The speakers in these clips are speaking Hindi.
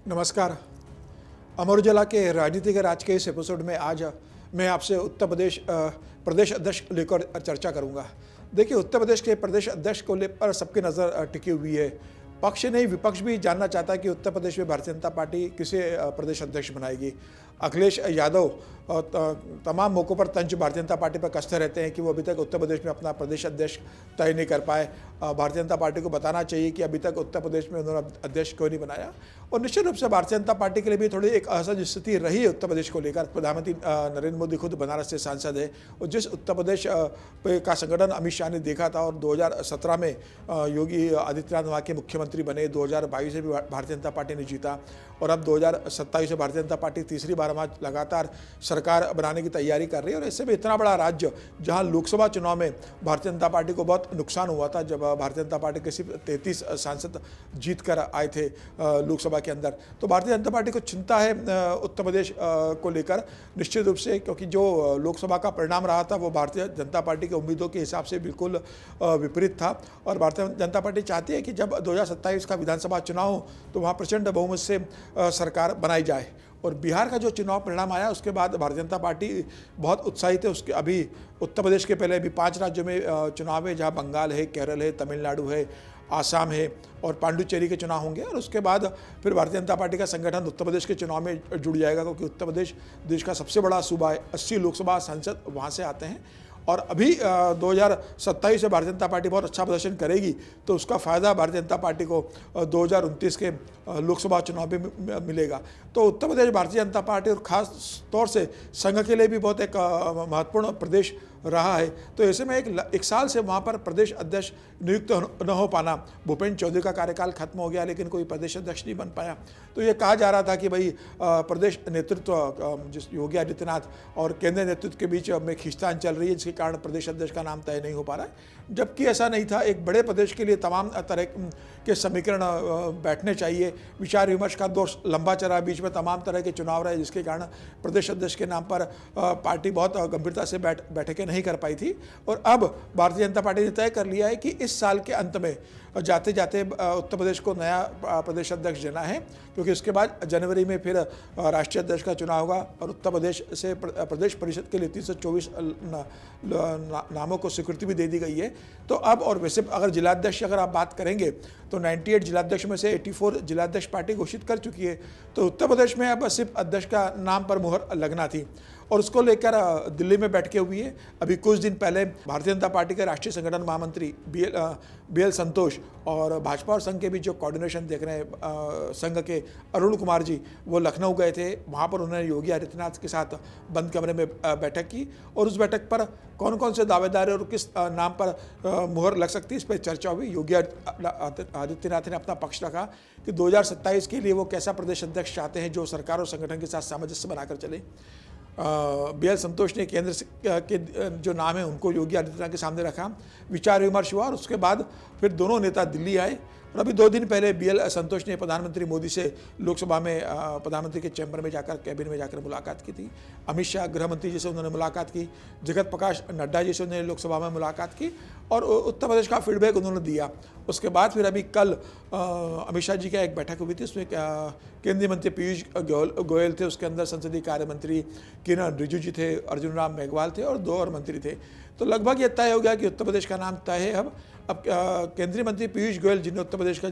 नमस्कार। अमर उजाला के राजनीति के राज के इस एपिसोड में आज मैं आपसे उत्तर प्रदेश प्रदेश अध्यक्ष लेकर चर्चा करूंगा। देखिए, उत्तर प्रदेश के प्रदेश अध्यक्ष को लेकर सबकी नज़र टिकी हुई है। पक्ष नहीं, विपक्ष भी जानना चाहता है कि उत्तर प्रदेश में भारतीय जनता पार्टी किसे प्रदेश अध्यक्ष बनाएगी। अखिलेश यादव तमाम मौक़ों पर तंज भारतीय जनता पार्टी पर कसते रहते हैं कि वो अभी तक उत्तर प्रदेश में अपना प्रदेश अध्यक्ष तय नहीं कर पाए। भारतीय जनता पार्टी को बताना चाहिए कि अभी तक उत्तर प्रदेश में उन्होंने अध्यक्ष क्यों नहीं बनाया। और निश्चित रूप से भारतीय जनता पार्टी के लिए भी थोड़ी एक असहज स्थिति रही है उत्तर प्रदेश को लेकर। प्रधानमंत्री नरेंद्र मोदी खुद बनारस से सांसद है और जिस उत्तर प्रदेश का संगठन अमित शाह ने देखा था और 2017 में योगी आदित्यनाथ वहाँ के मुख्यमंत्री बने, 2022 में भी भारतीय जनता पार्टी ने जीता और अब 2027 में भारतीय जनता पार्टी तीसरी बार हमारा लगातार सरकार बनाने की तैयारी कर रही है। और इससे भी इतना बड़ा राज्य जहां लोकसभा चुनाव में भारतीय जनता पार्टी को बहुत नुकसान हुआ था, जब भारतीय जनता पार्टी के सिर्फ 33 सांसद जीत कर आए थे लोकसभा के अंदर, तो भारतीय जनता पार्टी को चिंता है उत्तर प्रदेश को लेकर निश्चित रूप से, क्योंकि जो लोकसभा का परिणाम रहा था वो भारतीय जनता पार्टी के उम्मीदों के हिसाब से बिल्कुल विपरीत था। और भारतीय जनता पार्टी चाहती है कि जब 2027 का विधानसभा चुनाव हो तो वहाँ प्रचंड बहुमत से सरकार बनाई जाए। और बिहार का जो चुनाव परिणाम आया उसके बाद भारतीय जनता पार्टी बहुत उत्साहित है। उसके अभी उत्तर प्रदेश के पहले अभी 5 राज्यों में चुनाव है, जहाँ बंगाल है, केरल है, तमिलनाडु है, आसाम है और पांडुचेरी के चुनाव होंगे। और उसके बाद फिर भारतीय जनता पार्टी का संगठन उत्तर प्रदेश के चुनाव में जुड़ जाएगा, क्योंकि उत्तर प्रदेश देश का सबसे बड़ा सूबा है, 80 लोकसभा सांसद वहाँ से आते हैं। और अभी 2027 में भारतीय जनता पार्टी बहुत अच्छा प्रदर्शन करेगी तो उसका फ़ायदा भारतीय जनता पार्टी को 2029 के लोकसभा चुनाव में मिलेगा। तो उत्तर प्रदेश भारतीय जनता पार्टी और ख़ास तौर से संघ के लिए भी बहुत एक महत्वपूर्ण प्रदेश रहा है। तो ऐसे में एक साल से वहाँ पर प्रदेश अध्यक्ष नियुक्त न हो पाना, भूपेंद्र चौधरी का कार्यकाल खत्म हो गया लेकिन कोई प्रदेश अध्यक्ष नहीं बन पाया। तो ये कहा जा रहा था कि भाई प्रदेश नेतृत्व जिस योगी आदित्यनाथ और केंद्रीय नेतृत्व के बीच में खींचतान चल रही है, जिसके कारण प्रदेश अध्यक्ष का नाम तय नहीं हो पा रहा है। जबकि ऐसा नहीं था। एक बड़े प्रदेश के लिए तमाम तरह के समीकरण बैठने चाहिए। विचार विमर्श का दौर लंबा चला, बीच में तमाम तरह के चुनाव रहे, जिसके कारण प्रदेश अध्यक्ष के नाम पर पार्टी बहुत गंभीरता से बैठकें नहीं कर पाई थी। और अब भारतीय जनता पार्टी ने तय कर लिया है कि इस साल के अंत में जाते जाते उत्तर प्रदेश को नया प्रदेश अध्यक्ष देना है, क्योंकि उसके बाद जनवरी में फिर राष्ट्रीय अध्यक्ष का चुनाव होगा और उत्तर प्रदेश से प्रदेश परिषद के लिए 324 नामों को स्वीकृति भी दे दी गई है। तो अब, और वैसे अगर जिलाध्यक्ष अगर आप बात करेंगे तो 98 जिलाध्यक्ष में से 84 जिलाध्यक्ष पार्टी घोषित कर चुकी है। तो उत्तर प्रदेश में अब सिर्फ अध्यक्ष का नाम पर मुहर लगना थी और उसको लेकर दिल्ली में बैठकें हुई है। अभी कुछ दिन पहले भारतीय जनता पार्टी के राष्ट्रीय संगठन महामंत्री BL संतोष और भाजपा और संघ के बीच जो कोऑर्डिनेशन देख रहे हैं संघ के अरुण कुमार जी, वो लखनऊ गए थे। वहाँ पर उन्होंने योगी आदित्यनाथ के साथ बंद कमरे में बैठक की और उस बैठक पर कौन कौन से दावेदार और किस नाम पर मुहर लग सकती है, इस पर चर्चा हुई। योगी आदित्यनाथ ने अपना पक्ष रखा कि 2027 के लिए वो कैसा प्रदेश अध्यक्ष चाहते हैं जो सरकार और संगठन के साथ सामंजस्य बनाकर चले। BL संतोष ने केंद्र के जो नाम है उनको योगी आदित्यनाथ के सामने रखा, विचार विमर्श हुआ और उसके बाद फिर दोनों नेता दिल्ली आए। और अभी 2 दिन पहले BL संतोष ने प्रधानमंत्री मोदी से लोकसभा में प्रधानमंत्री के चैम्बर में जाकर, कैबिन में जाकर मुलाकात की थी। अमित शाह गृह मंत्री जी से उन्होंने मुलाकात की, जगत प्रकाश नड्डा जी से उन्होंने लोकसभा में मुलाकात की और उत्तर प्रदेश का फीडबैक उन्होंने दिया। उसके बाद फिर अभी कल अमित शाह जी का एक बैठक हुई थी, उसमें केंद्रीय मंत्री पीयूष गोयल थे, उसके अंदर संसदीय कार्य मंत्री किरण रिजिजू जी थे, अर्जुन राम मेघवाल थे और 2 और मंत्री थे। तो लगभग ये तय हो गया कि उत्तर प्रदेश का नाम तय है। अब केंद्रीय मंत्री पीयूष गोयल, जिन्हें उत्तर प्रदेश का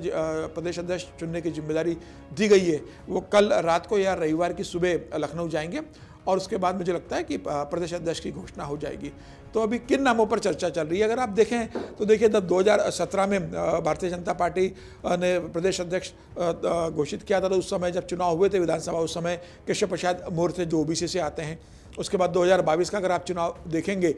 प्रदेश अध्यक्ष चुनने की जिम्मेदारी दी गई है, वो कल रात को या रविवार की सुबह लखनऊ जाएंगे और उसके बाद मुझे लगता है कि प्रदेश अध्यक्ष की घोषणा हो जाएगी। तो अभी किन नामों पर चर्चा चल रही है अगर आप देखें तो देखिए, जब 2017 में भारतीय जनता पार्टी ने प्रदेश अध्यक्ष घोषित किया था, तो उस समय जब चुनाव हुए थे विधानसभा, उस समय केशव प्रसाद मौर्य थे जो OBC से आते हैं। उसके बाद 2022 का अगर आप चुनाव देखेंगे,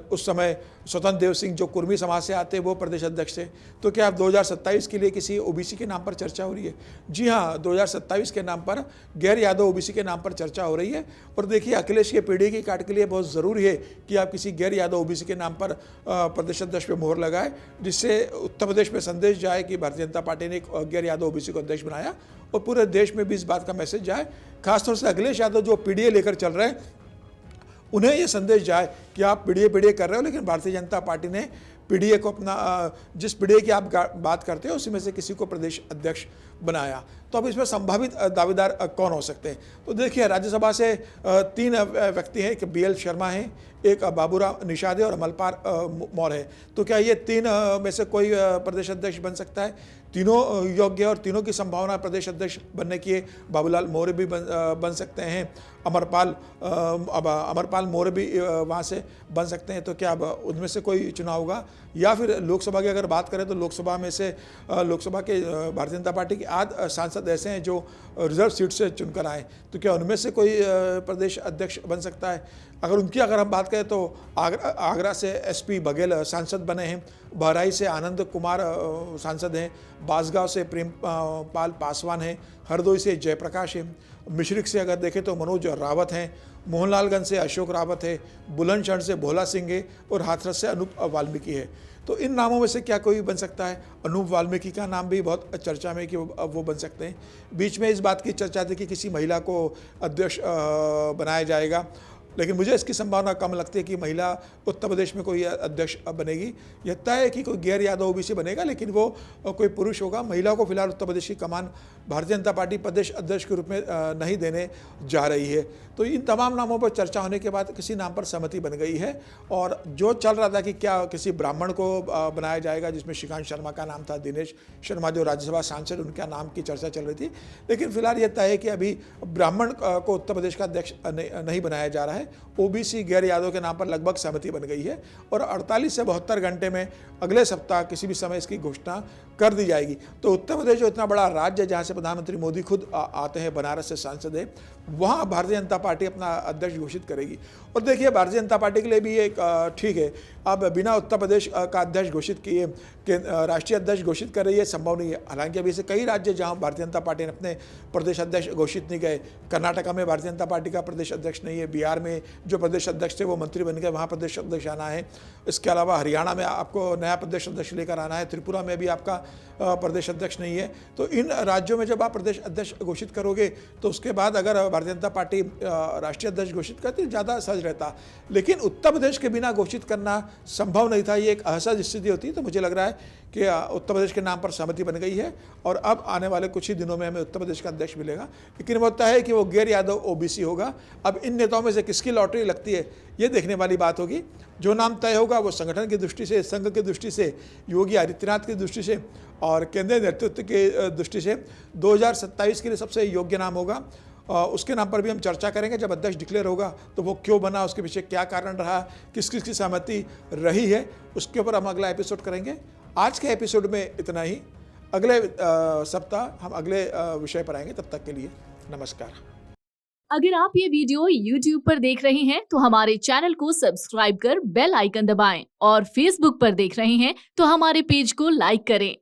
उस समय स्वतंत्र देव सिंह जो कुर्मी समाज से आते हैं वो प्रदेश अध्यक्ष थे। तो क्या आप 2027 के लिए किसी OBC के नाम पर चर्चा हो रही है? जी हाँ, 2027 के नाम पर गैर यादव OBC के नाम पर चर्चा हो रही है। और देखिए, अखिलेश के पीढ़ी की काट के लिए बहुत ज़रूरी है कि आप किसी गैर यादव OBC के नाम पर प्रदेश अध्यक्ष पर मोहर लगाए, जिससे उत्तर प्रदेश में संदेश जाए कि भारतीय जनता पार्टी ने एक गैर यादव OBC को अध्यक्ष बनाया और पूरे देश में भी इस बात का मैसेज जाए। खासतौर से अखिलेश यादव जो PDA लेकर चल रहे हैं, उन्हें ये संदेश जाए कि आप PDA कर रहे हो, लेकिन भारतीय जनता पार्टी ने पीडीए को अपना जिस पीडीए की आप बात करते हो उसी में से किसी को प्रदेश अध्यक्ष बनाया। तो अब इसमें संभावित दावेदार कौन हो सकते हैं? तो देखिए, राज्यसभा से 3 व्यक्ति हैं, एक BL शर्मा है, एक बाबूराव निषाद है और अमलपाल मौर्य है। तो क्या ये 3 में से कोई प्रदेश अध्यक्ष बन सकता है? तीनों योग्य और तीनों की संभावना प्रदेश अध्यक्ष बनने की है। बाबूलाल मौर्य भी बन सकते हैं, अमरपाल मौर्य भी वहाँ से बन सकते हैं। तो क्या अब उनमें से कोई चुनाव होगा? या फिर लोकसभा की अगर बात करें तो लोकसभा में से लोकसभा के भारतीय जनता पार्टी के 8 सांसद ऐसे हैं जो रिजर्व सीट से चुनकर आए। तो क्या उनमें से कोई प्रदेश अध्यक्ष बन सकता है? अगर हम बात करें तो आगरा से SP बघेल सांसद बने हैं, बहराइच से आनंद कुमार सांसद हैं, बांसगांव से प्रेमपाल पासवान हैं, हरदोई से जयप्रकाश है, मिश्रिख से अगर देखें तो मनोज रावत हैं, मोहनलालगंज से अशोक रावत है, बुलंदशहर से भोला सिंह है और हाथरस से अनूप वाल्मीकि है। तो इन नामों में से क्या कोई बन सकता है? अनूप वाल्मीकि का नाम भी बहुत चर्चा में कि वो बन सकते हैं। बीच में इस बात की चर्चा थी कि किसी महिला को अध्यक्ष बनाया जाएगा, लेकिन मुझे इसकी संभावना कम लगती है कि महिला उत्तर प्रदेश में कोई अध्यक्ष बनेगी। यह तय है कि कोई गैर यादव OBC बनेगा, लेकिन वो कोई पुरुष होगा। महिला को फिलहाल उत्तर प्रदेश की कमान भारतीय जनता पार्टी प्रदेश अध्यक्ष के रूप में नहीं देने जा रही है। तो इन तमाम नामों पर चर्चा होने के बाद किसी नाम पर सहमति बन गई है। और जो चल रहा था कि क्या किसी ब्राह्मण को बनाया जाएगा, जिसमें श्रीकांत शर्मा का नाम था, दिनेश शर्मा जो राज्यसभा सांसद, उनका नाम की चर्चा चल रही थी। लेकिन फिलहाल यह तय है कि अभी ब्राह्मण को उत्तर प्रदेश का अध्यक्ष नहीं बनाया जा रहा है। OBC गैर यादव के नाम पर लगभग सहमति बन गई है और 48 से 72 घंटे में अगले सप्ताह किसी भी समय इसकी घोषणा कर दी जाएगी। तो उत्तर प्रदेश जो इतना बड़ा राज्य है जहाँ से प्रधानमंत्री मोदी खुद आते हैं, बनारस से सांसद है, वहाँ भारतीय जनता पार्टी अपना अध्यक्ष घोषित करेगी। और देखिए, भारतीय जनता पार्टी के लिए भी एक ठीक है, अब बिना उत्तर प्रदेश का अध्यक्ष घोषित किए कि राष्ट्रीय अध्यक्ष घोषित कर रही है, संभव नहीं है। हालांकि अभी से कई राज्य जहां भारतीय जनता पार्टी ने अपने प्रदेश अध्यक्ष घोषित नहीं गए। कर्नाटका में भारतीय जनता पार्टी का प्रदेश अध्यक्ष नहीं है, बिहार में जो प्रदेश अध्यक्ष थे वो मंत्री बन गए, वहाँ प्रदेश अध्यक्ष आना है। इसके अलावा हरियाणा में आपको नया प्रदेश अध्यक्ष लेकर आना है, त्रिपुरा में भी आपका प्रदेश अध्यक्ष नहीं है। तो इन राज्यों में जब आप प्रदेश अध्यक्ष घोषित करोगे तो उसके बाद अगर भारतीय जनता पार्टी राष्ट्रीय अध्यक्ष घोषित करती ज़्यादा सहज रहता। लेकिन उत्तर प्रदेश के बिना घोषित करना संभव नहीं था, ये एक असहज स्थिति होती। तो मुझे लग रहा है कि उत्तर प्रदेश के नाम पर सहमति बन गई है और अब आने वाले कुछ ही दिनों में हमें उत्तर प्रदेश का अध्यक्ष मिलेगा। लेकिन वो तय है कि वो गैर यादव OBC होगा। अब इन नेताओं में से किसकी लॉटरी लगती है ये देखने वाली बात होगी। जो नाम तय होगा वो संगठन की दृष्टि से, संघ की दृष्टि से, योगी आदित्यनाथ की दृष्टि से और केंद्रीय नेतृत्व की दृष्टि से 2027 के लिए सबसे योग्य नाम होगा। उसके नाम पर भी हम चर्चा करेंगे। जब अध्यक्ष डिक्लेयर होगा तो वो क्यों बना, उसके पीछे क्या कारण रहा, किस किस की सहमति रही है, उसके ऊपर हम अगला एपिसोड करेंगे। आज के एपिसोड में इतना ही। अगले सप्ताह हम अगले विषय पर आएंगे। तब तक के लिए नमस्कार। अगर आप ये वीडियो YouTube पर देख रहे हैं तो हमारे चैनल को सब्सक्राइब कर बेल आइकन दबाएं और Facebook पर देख रहे हैं तो हमारे पेज को लाइक करें।